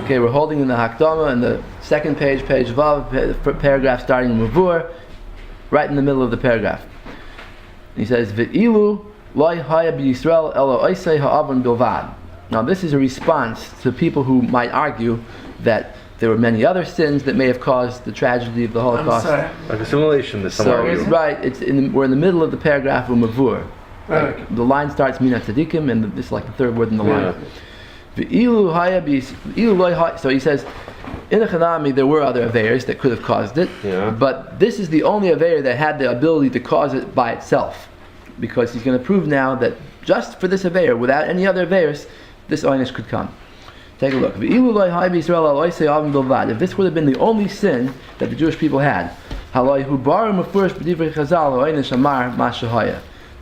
Okay, we're holding in the Hakdama in the second page, page Vav, paragraph starting in Mavur, right in the middle of the paragraph. He says, "Ve'ilu loy haya b'Yisrael elo oisei ha'avon bilvad." Now this is a response to people who might argue that there were many other sins that may have caused the tragedy of the Holocaust. Like assimilation, Right, we're in the middle of the paragraph of Mavur. The line starts Mina Tzadikim, and this is like the third word in the line. So he says, in the Chanami there were other Aveiros that could have caused it, but this is the only Aveir that had the ability to cause it by itself, because he's going to prove now that just for this Aveir, without any other Aveiros, this Oynish could come. Take a look. If this would have been the only sin that the Jewish people had, the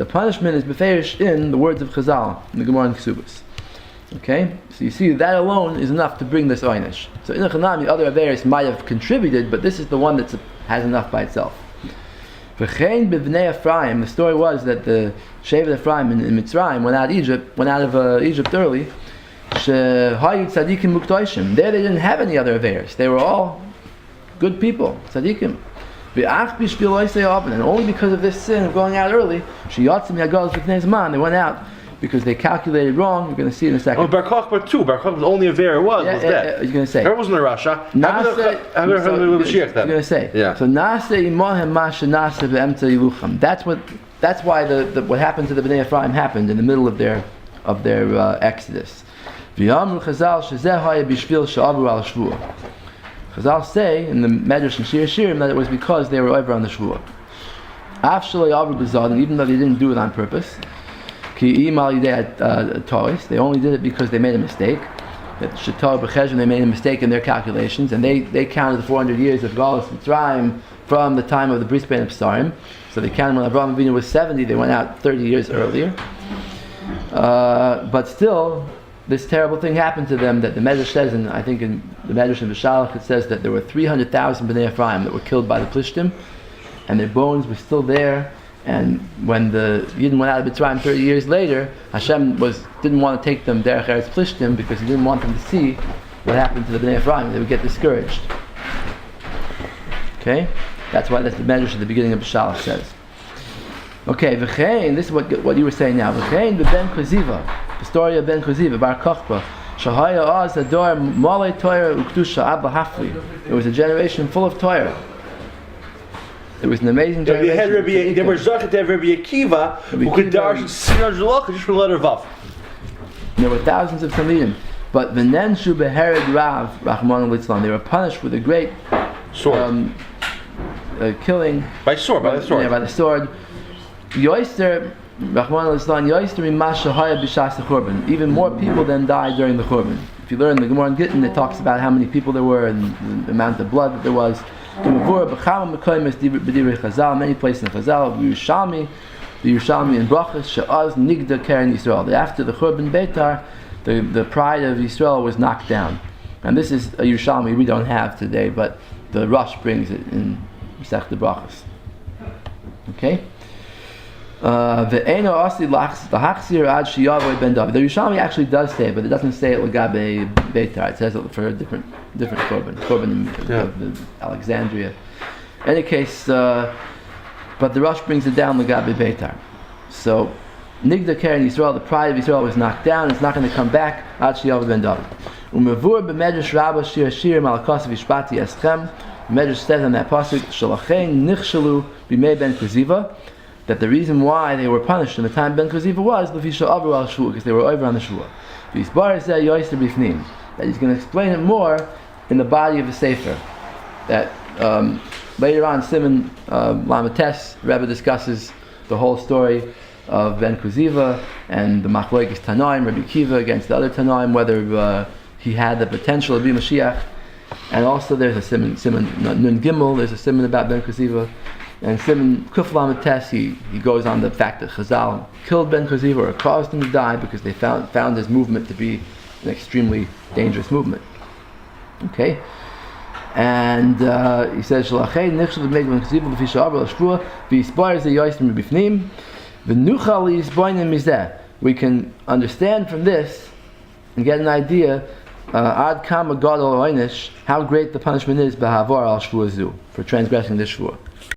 punishment is beferish in the words of Chazal, in the Gemara and Kesubos. Okay? So you see, that alone is enough to bring this Oynish. So in the Chanami, other Aveiros might have contributed, but this is the one that has enough by itself. Bnai Efriam, the story was that the Shevet Ephraim in Mitzrayim went out of Egypt early. There they didn't have any other Aveiros. They were all good people, tzaddikim. And only because of this sin of going out early, they went out because they calculated wrong. You're going to see in a second. Oh, Bar Kochva too. Bar Kochva, the only Aveir was that. You're going to say. There wasn't a Rasha. You're going to say. Yeah. So that's why what happened to the bnei Ephraim happened in the middle of their exodus. Chazal say in the Medrash and Shir Shirim that it was because they were over on the Shvuah. Even though they didn't do it on purpose, they only did it because they made a mistake. They made a mistake in their calculations, and they counted the 400 years of Galus Mitzrayim from the time of the Bris Bein Psarim. So they counted when Avraham Avinu was 70. They went out 30 years earlier. But still, this terrible thing happened to them that the Medrash says, and I think in the Medrash in Vishalach it says that there were 300,000 bnei Ephraim that were killed by the Plishtim, and their bones were still there. And when the Yidden went out of Mitzrayim 30 years later, Hashem didn't want to take them derech Eretz Plishtim because He didn't want them to see what happened to the bnei Ephraim. They would get discouraged. Okay, that's why that's the Medrash at the beginning of Vishalach says. Okay, v'chein, this is what you were saying now. V'chein Ben Koziva, the story of Ben Koziva, Bar Kochva. Shahaya Oz Ador Malay Torah Uktusha Abba Hafli. It was a generation full of Torah. It was an amazing generation. They were zachet to have Rabbi Akiva, who could darshan Sinar Jalach just from letter Vav. There were thousands of Talmidim, but v'nenshu behered Rav Rachmana litzlan. They were punished with a great sword, killing by the sword. Yeah, by the sword. Yoister Rachmana litzlan Yoister imasha haya b'shas churban. Even more people than died during the churban. If you learn the Gemara and Gittin, it talks about how many people there were and the amount of blood that there was. Many places in Chazal, the Yerushalmi and Brachas, She'az Nigda Keren Yisrael. After the Churban Beitar, the pride of Yisrael was knocked down. And this is a Yerushalmi we don't have today, but the Rosh brings it in Masech the Brachas. Okay? The Yerushalmi actually does say it, but it doesn't say it Lagabe Beitar. It says it for a different Korban of Alexandria. In any case, but the Rosh brings it down Lagabe Beitar. So Nigda Keren Yisrael, the pride of Yisrael was knocked down. It's not going to come back. Ad Shiyav Ben David. Umevur b'medrash Rabbah Shir Shir Malakos Vishpati Eschem. Medrash says on that pasuk Shalachein Nichshalu B'mei Ben Koziva, that the reason why they were punished in the time Ben Koziva was Lefisha Avru al Shvuah, because they were over on the Shvuah. That he's going to explain it more in the body of the Sefer. That later on, Simon Lamates, Rebbe discusses the whole story of Ben Koziva and the Machlokes Tanaim, Rabbi Akiva against the other Tanaim, whether he had the potential to be Mashiach. And also there's a Simon Nun Gimel, there's a Simon about Ben Koziva. And Simon Kuf Lamates, he goes on the fact that Chazal killed Ben Koziva or caused him to die because they found his movement to be an extremely dangerous movement. Okay? And he says, Shalachei nichshel b'mei Ben Koziva l'fi sha'avar l'shvuah v'yispar ze yoistim b'bifnim v'nuchal yisboinim mizeh. We can understand from this and get an idea Ad kama gadol oinish, how great the punishment is b'havor al shvua zu, for transgressing this shvua.